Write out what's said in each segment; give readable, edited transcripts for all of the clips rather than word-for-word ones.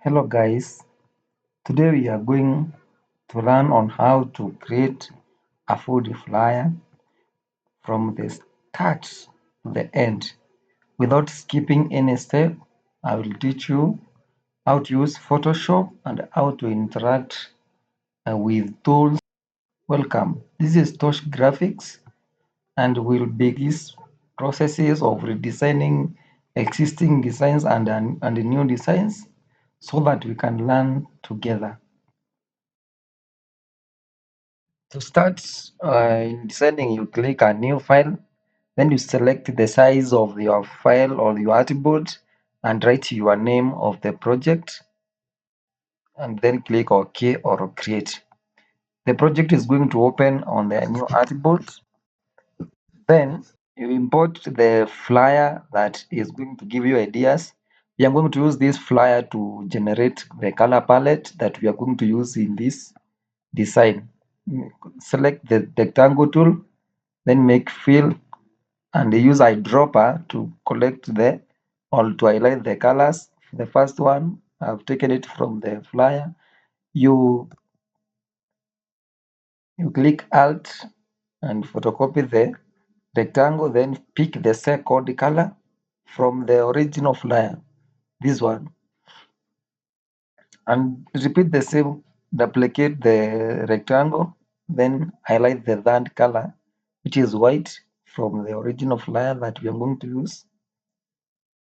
Hello guys, today we are going to learn on how to create a food flyer from the start to the end without skipping any step. I will teach you how to use Photoshop and how to interact with tools. Welcome, this is Tosh Graphics and we'll begin these processes of redesigning existing designs and new designs so that we can learn together. To start in designing, you click a new file, then you select the size of your file or your artboard and write your name of the project and then click OK or create. The project is going to open on the new artboard. Then you import the flyer that is going to give you ideas. We are going to use this flyer to generate the color palette that we are going to use in this design. Select the rectangle tool, then make fill and use eyedropper to collect the or to highlight the colors. The first one, I've taken it from the flyer. You click Alt and photocopy the rectangle, then pick the second color from the original flyer, this one, and repeat the same. Duplicate the rectangle, then highlight the third color, which is white, from the original flyer that we are going to use.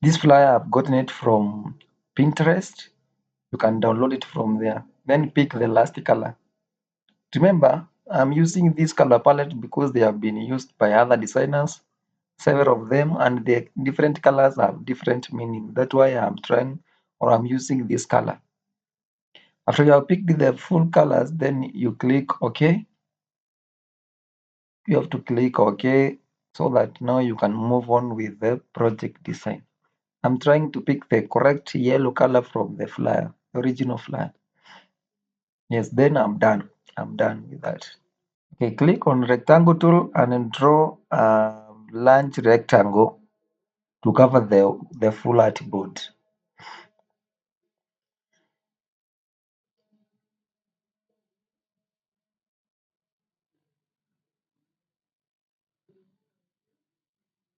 This flyer I've gotten it from Pinterest. You can download it from there. Then pick the last color. Remember, I'm using this color palette because they have been used by other designers, several of them, and the different colors have different meaning. That's why I'm using this color. After you have picked the full colors, then you click OK. You have to click OK so that now you can move on with the project design. I'm trying to pick the correct yellow color from the flyer, original flyer. Yes, then I'm done. I'm done with that. Okay, click on rectangle tool and then draw a large rectangle to cover the full artboard.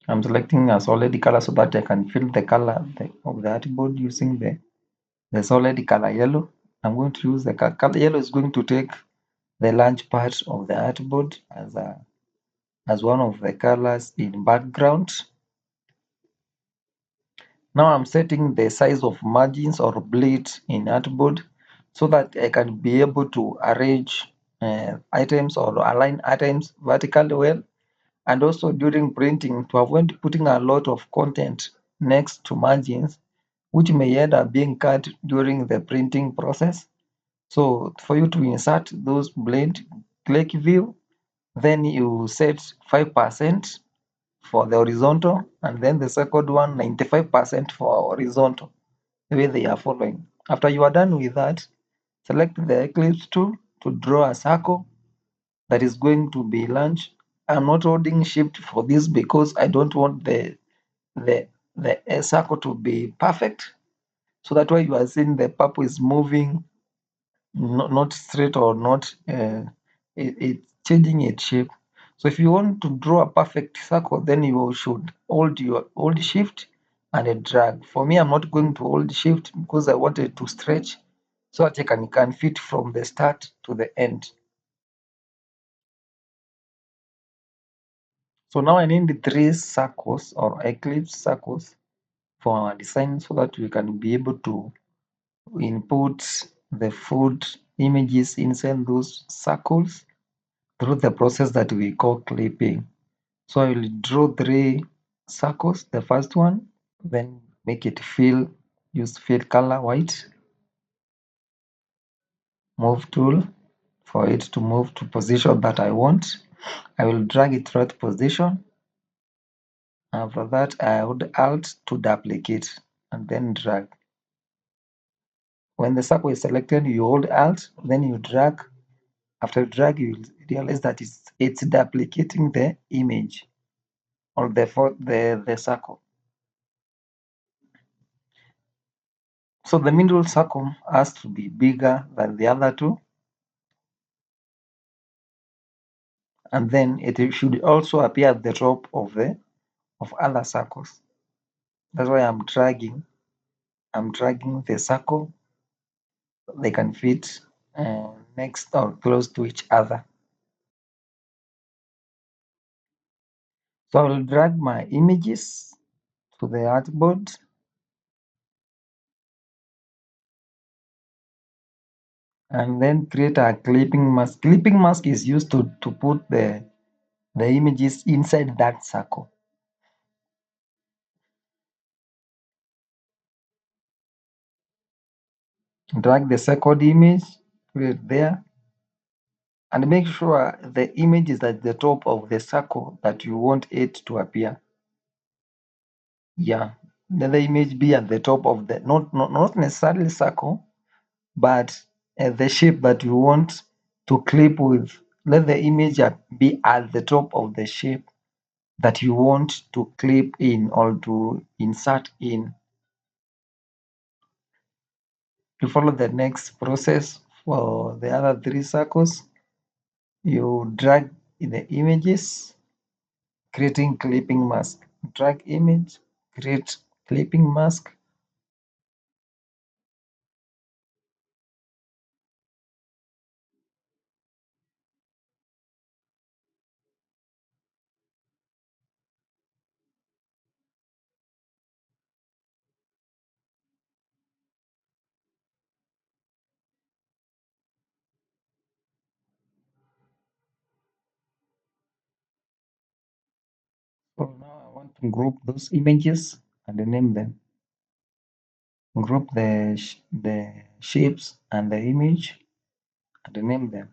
I'm selecting a solid color so that I can fill the color of the artboard using the solid color yellow. I'm going to use the color yellow is going to take the large part of the artboard as one of the colors in background. Now I'm setting the size of margins or bleeds in artboard so that I can be able to arrange items or align items vertically well, and also during printing to avoid putting a lot of content next to margins which may end up being cut during the printing process. So for you to insert those blade, click view, then you set 5% for the horizontal and then the second one 95% for horizontal, the way they are following. After you are done with that, select the ellipse tool to draw a circle that is going to be large. I'm not holding shift for this because I don't want the circle to be perfect. So that's why you are seeing the purple is moving not straight or not it's changing its shape. So if you want to draw a perfect circle, then you should hold shift and a drag. For me, I'm not going to hold shift because I wanted to stretch so that I can fit from the start to the end. So now I need 3 circles or eclipse circles for our design so that we can be able to input the food images inside those circles through the process that we call clipping. So I will draw 3 circles. The first one, then make it use fill color white, move tool for it to move to position that I want. I will drag it to that position. After that, I hold Alt to duplicate and then drag. When the circle is selected, you hold Alt, then you drag. After drag, you will realize that it's duplicating the image or the circle. So the middle circle has to be bigger than the other two, and then it should also appear at the top of other circles. That's why I'm dragging the circle. They can fit next or close to each other. So I will drag my images to the artboard, and then create a clipping mask. Clipping mask is used to put the images inside that circle. Drag the second image, put it there, and make sure the image is at the top of the circle that you want it to appear. Yeah, let the image be at the top of the not necessarily circle, but the shape that you want to clip with. Let the image be at the top of the shape that you want to clip in or to insert in. To follow the next process for the other three circles, you drag the images, creating clipping mask. Drag image, create clipping mask. So now I want to group those images and name them. Group the shapes and the image and name them.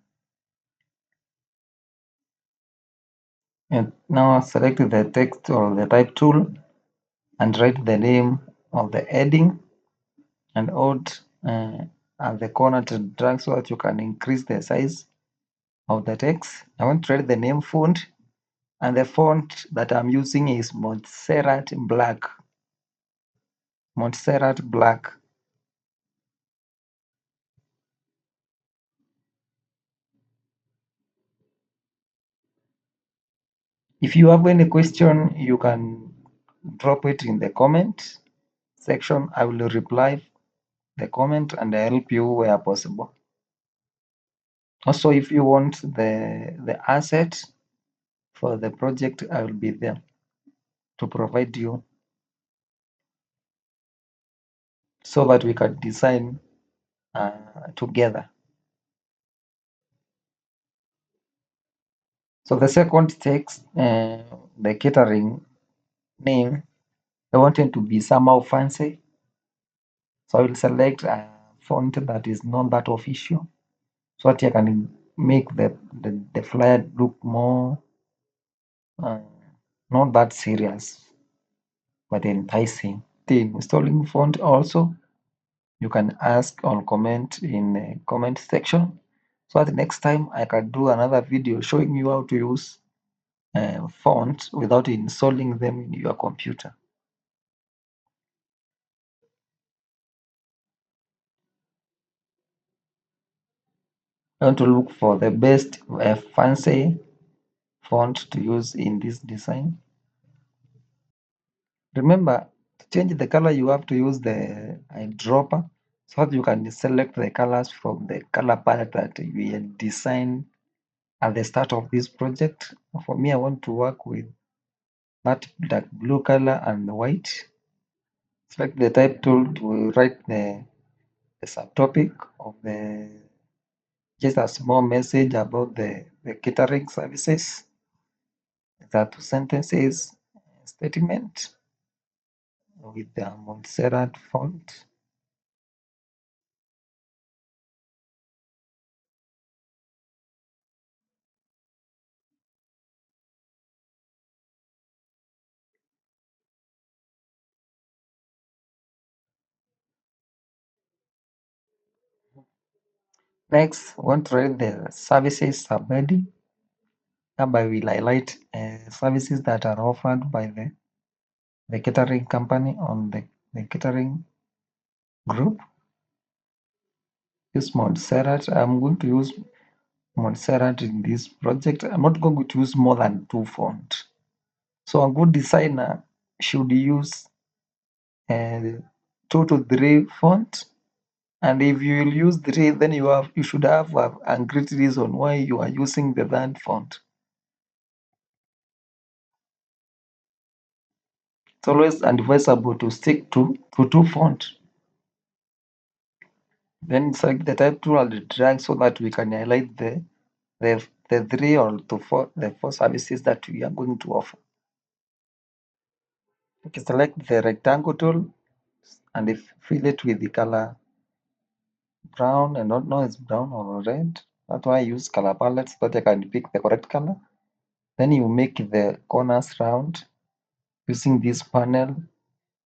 And now select the text or the type tool and write the name of the heading and Alt at the corner to drag so that you can increase the size of the text. I want to write the name font, and the font that I'm using is Montserrat Black. Montserrat Black. If you have any question, you can drop it in the comment section. I will reply the comment and help you where possible. Also, if you want the asset for the project, I will be there to provide you so that we can design together. So the second text, the catering name, I want it to be somehow fancy. So I will select a font that is not that official so that I can make the flyer look more uh, not that serious but enticing. The installing font also, you can ask or comment in the comment section so that next time I can do another video showing you how to use fonts without installing them in your computer. I want to look for the best fancy font to use in this design. Remember, to change the color, you have to use the eyedropper so that you can select the colors from the color palette that we had designed at the start of this project. For me, I want to work with that dark blue color and the white. Select the type tool to write the subtopic of just a small message about the catering services. The two sentences statement with the Montserrat font. Next, want to write the services subheading. Hereby will highlight services that are offered by the catering company on the catering group. Use Montserrat. I'm going to use Montserrat in this project. I'm not going to use more than 2 fonts. So a good designer should use 2 to 3 fonts. And if you will use 3, then you should have a great reason why you are using the third font. It's always advisable to stick to 2 fonts. Then select the type tool and drag so that we can highlight the 3 or the 4 services that we are going to offer. Okay, select the rectangle tool and fill it with the color brown. I don't know it's brown or red. That's why I use color palette so that I can pick the correct color. Then you make the corners round using this panel.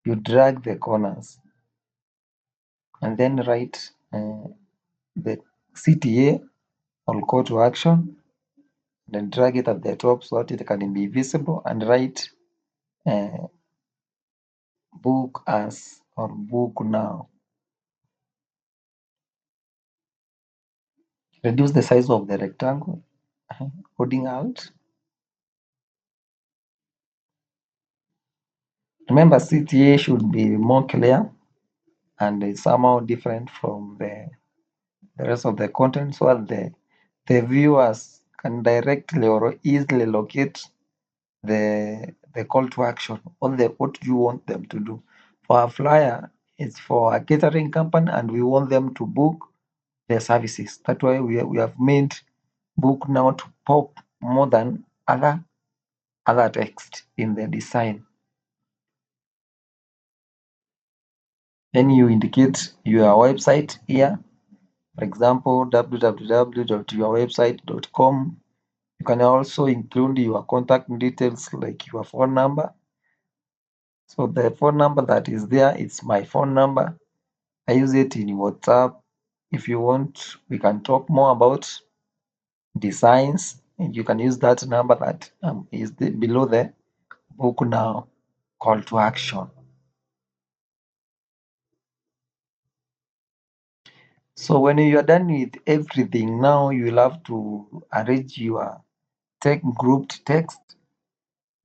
You drag the corners and then write the CTA or call to action. Then drag it at the top so that it can be visible and write book as or book now. Reduce the size of the rectangle, holding out. Remember, CTA should be more clear and it's somehow different from the rest of the content so that the viewers can directly or easily locate the call to action or what you want them to do. For a flyer, it's for a catering company and we want them to book their services. That's why we have made book now to pop more than other text in the design. Then you indicate your website here. For example, www.yourwebsite.com. You can also include your contact details like your phone number. So the phone number that is there, it's my phone number. I use it in WhatsApp. If you want, we can talk more about designs. And you can use that number that is below the book now call to action. So when you are done with everything, now you will have to arrange your grouped text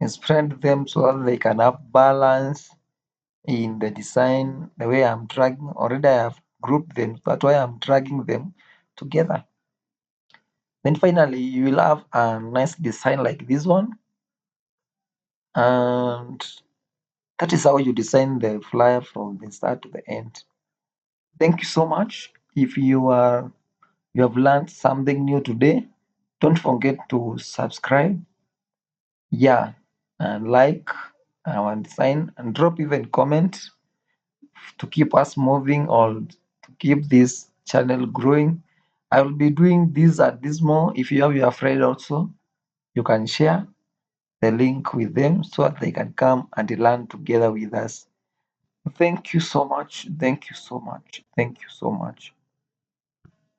and spread them so that they can have balance in the design. The way I'm dragging, already I have grouped them, that's why I'm dragging them together. Then finally, you will have a nice design like this one. And that is how you design the flyer from the start to the end. Thank you so much. If you have learned something new today, don't forget to subscribe, yeah, and like our design and drop even comment to keep us moving or to keep this channel growing. I will be doing this at this more. If you have your friend also, you can share the link with them so that they can come and learn together with us. Thank you so much. Thank you so much. Thank you so much.